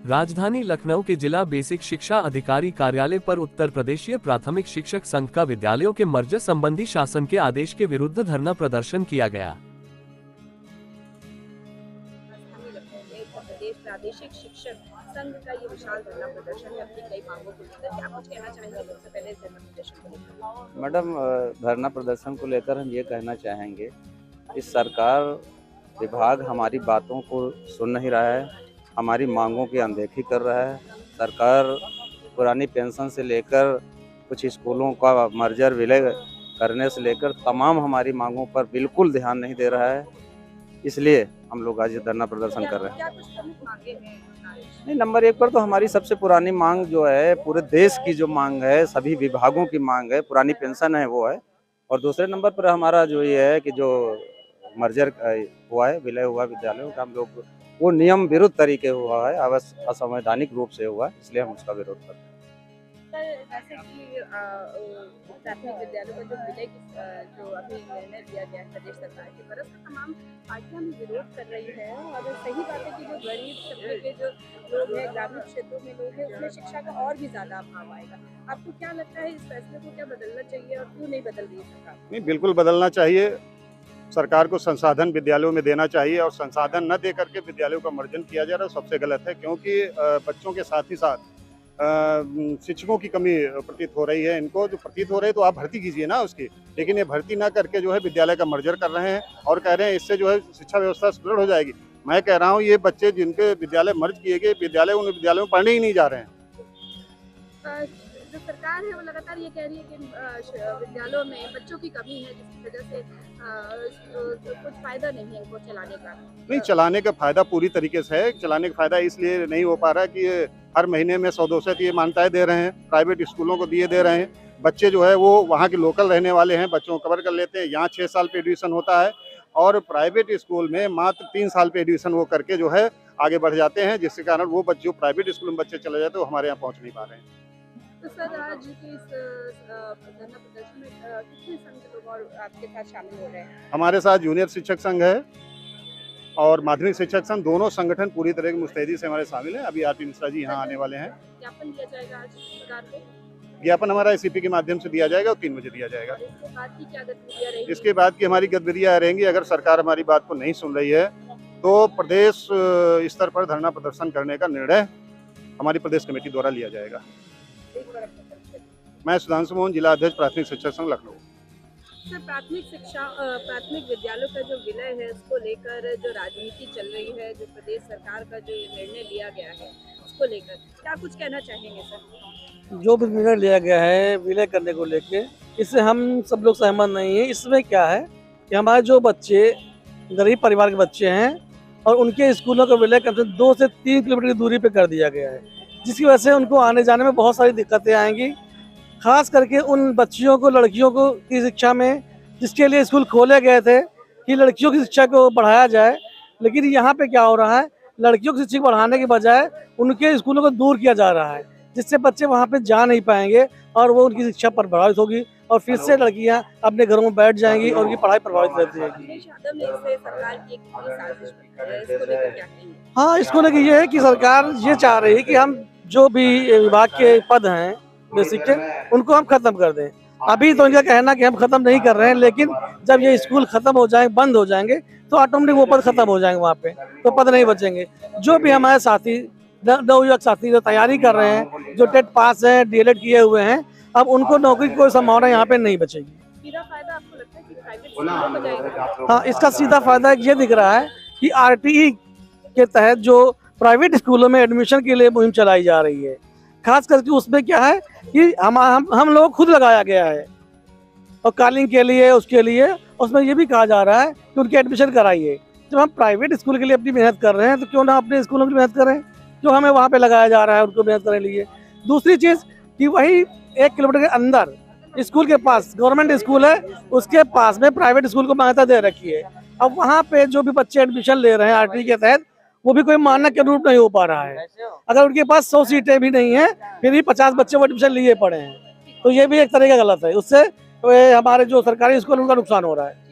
राजधानी लखनऊ के जिला बेसिक शिक्षा अधिकारी कार्यालय पर उत्तर प्रदेशीय प्राथमिक शिक्षक संघ का विद्यालयों के मर्जर संबंधी शासन के आदेश के विरुद्ध धरना प्रदर्शन किया गया। प्रादेशिक शिक्षक संघ का ये विशाल धरना प्रदर्शन है अपनी कई मांगों को लेकर, क्या कुछ कहना चाहेंगे सबसे पहले इस धरना प्रदर्शन को लेकर? मैडम, धरना प्रदर्शन को लेकर हम ये कहना चाहेंगे कि सरकार विभाग हमारी बातों को सुन नहीं रहा है, हमारी मांगों की अनदेखी कर रहा है। सरकार पुरानी पेंशन से लेकर कुछ स्कूलों का मर्जर विलय करने से लेकर तमाम हमारी मांगों पर बिल्कुल ध्यान नहीं दे रहा है। इसलिए हम लोग आज धरना प्रदर्शन कर रहे हैं। नहीं, नंबर 1 पर तो हमारी सबसे पुरानी मांग जो है, पूरे देश की जो मांग है, सभी विभागों की मांग है, पुरानी पेंशन है वो है। और दूसरे नंबर पर हमारा जो ये है कि जो मर्जर हुआ है, विलय हुआ विद्यालयों का, हम लोग वो नियम विरुद्ध तरीके हुआ है, असंवैधानिक रूप से हुआ है, इसलिए हम उसका विरोध करते हैं। जैसे कि प्राथमिक विद्यालयों का जो विलय जो अभी निर्णय लिया गया है प्रदेश सरकार की तरफ से, तमाम पार्टियां भी विरोध कर रही है। और सही बात है कि जो गरीब तबके के जो लोग हैं, ग्रामीण क्षेत्रों में लोग हैं, उसमें शिक्षा का और भी ज्यादा अभाव आएगा। आपको क्या लगता है, इस फैसले को क्या बदलना चाहिए और क्यों नहीं बदल रही है सरकार? नहीं, बिल्कुल बदलना चाहिए। सरकार को संसाधन विद्यालयों में देना चाहिए और संसाधन न दे करके विद्यालयों का मर्जन किया जा रहा है, सबसे गलत है। क्योंकि बच्चों के साथ ही साथ शिक्षकों की कमी प्रतीत हो रही है। इनको जो प्रतीत हो रही है तो आप भर्ती कीजिए ना उसकी, लेकिन ये भर्ती ना करके जो है विद्यालय का मर्जर कर रहे हैं और कह रहे हैं इससे जो है शिक्षा व्यवस्था सुदृढ़ हो जाएगी। मैं कह रहा हूँ ये बच्चे जिनके विद्यालय मर्ज किए गए विद्यालय, उन विद्यालयों में पढ़ने ही नहीं जा रहे हैं। जो सरकार है वो लगातार ये कह रही है कि विद्यालयों में बच्चों की कमी है, जिसकी वजह से कुछ फायदा नहीं है इनको चलाने का। नहीं, चलाने का फायदा पूरी तरीके से है। चलाने का फायदा इसलिए नहीं हो पा रहा है कि हर महीने में 100-200 ये मान्यताएं दे रहे हैं, प्राइवेट स्कूलों को दे रहे हैं। बच्चे जो है वो वहाँ के लोकल रहने वाले हैं, बच्चों को कवर कर लेते हैं। यहाँ 6 साल पे एडमिशन होता है और प्राइवेट स्कूल में मात्र 3 साल पे एडमिशन वो करके जो है आगे बढ़ जाते हैं, जिसके कारण वो बच्चे जो प्राइवेट स्कूल में बच्चे चले जाते हैं वो हमारे यहाँ पहुँच नहीं पा रहे हैं। तो सर, आज के इस धरना प्रदर्शन में कितने संघ के लोग और आपके साथ शामिल हो रहे हैं? हमारे साथ जूनियर शिक्षक संघ है और माध्यमिक शिक्षक संघ, दोनों संगठन पूरी तरह की मुस्तैदी से हमारे शामिल हैं। अभी आरपी मिश्रा जी यहाँ आने वाले हैं। ज्ञापन दिया जाएगा आज सरकार को? ज्ञापन हमारा एसीपी के माध्यम से दिया जाएगा और 3 बजे दिया जाएगा। इसके बाद की क्या गतिविधियां रहेंगी? इसके बाद की हमारी गतिविधियां रहेंगी, अगर सरकार हमारी बात को नहीं सुन रही है तो प्रदेश स्तर पर धरना प्रदर्शन करने का निर्णय हमारी प्रदेश कमेटी द्वारा लिया जाएगा। मैं सुधांशु मोहन, जिला अध्यक्ष प्राथमिक शिक्षक संघ लखनऊ। सर, प्राथमिक विद्यालयों का जो विलय है उसको लेकर जो राजनीति चल रही है, जो प्रदेश सरकार का जो निर्णय लिया गया है उसको लेकर क्या कुछ कहना चाहेंगे सर? जो भी निर्णय लिया गया है विलय करने को लेके, इससे हम सब लोग सहमत नहीं है। इसमें क्या है कि हमारे जो बच्चे गरीब परिवार के बच्चे हैं और उनके स्कूलों का विलय कम से 2 से 3 किलोमीटर की दूरी पे कर दिया गया है, जिसकी वजह से उनको आने जाने में बहुत सारी दिक्कतें आएंगी। खास करके उन बच्चियों को, लड़कियों को की शिक्षा में, जिसके लिए स्कूल खोले गए थे कि लड़कियों की शिक्षा को बढ़ाया जाए, लेकिन यहाँ पे क्या हो रहा है, लड़कियों की शिक्षा बढ़ाने के बजाय उनके स्कूलों को दूर किया जा रहा है, जिससे बच्चे वहाँ पे जा नहीं पाएंगे और वो उनकी शिक्षा पर प्रभावित होगी और फिर से लड़कियाँ अपने घरों में बैठ जाएंगी और उनकी पढ़ाई प्रभावित रहती है। हाँ, इसको लेकर ये है कि सरकार ये चाह रही है कि हम जो भी विभाग के पद हैं बेसिक के, उनको हम खत्म कर दें। अभी तो इनका कहना कि हम खत्म नहीं कर रहे हैं, लेकिन जब ये स्कूल खत्म हो जाएंगे, बंद हो जाएंगे, तो ऑटोमेटिक वो पद खत्म हो जाएंगे, वहाँ पे तो पद नहीं बचेंगे। जो भी हमारे साथी नवयुवक साथी जो तैयारी कर रहे हैं, जो टेट पास है, डीएलएड किए हुए हैं, अब उनको नौकरी की कोई संभावना यहाँ पे नहीं बचेगी। सीधा फायदा आपको लगता है कि प्राइवेट स्कूलों को जाएगा? हाँ, इसका सीधा फायदा ये दिख रहा है कि आरटीई के तहत जो प्राइवेट स्कूलों में एडमिशन के लिए मुहिम चलाई जा रही है, खास करके उसमें क्या है कि हम लोग खुद लगाया गया है और कॉलिंग के लिए, उसके लिए उसमें ये भी कहा जा रहा है कि उनकी एडमिशन कराइए। जब हम प्राइवेट स्कूल के लिए अपनी मेहनत कर रहे हैं तो क्यों ना अपने स्कूलों की मेहनत करें, जो हमें वहाँ पे लगाया जा रहा है उनको मेहनत करने लिए। दूसरी चीज़ कि वही 1 किलोमीटर के अंदर स्कूल के पास गवर्नमेंट स्कूल है, उसके पास में प्राइवेट स्कूल को मान्यता दे रखी है। अब वहाँ पे जो भी बच्चे एडमिशन ले रहे हैं आरटीई के तहत, वो भी कोई मानक के अनुरूप नहीं हो पा रहा है। अगर उनके पास 100 सीटें भी नहीं है, फिर भी 50 बच्चे वो एडमिशन लिए पड़े हैं, तो ये भी एक तरह का गलत है। उससे हमारे जो सरकारी स्कूल उनका नुकसान हो रहा है।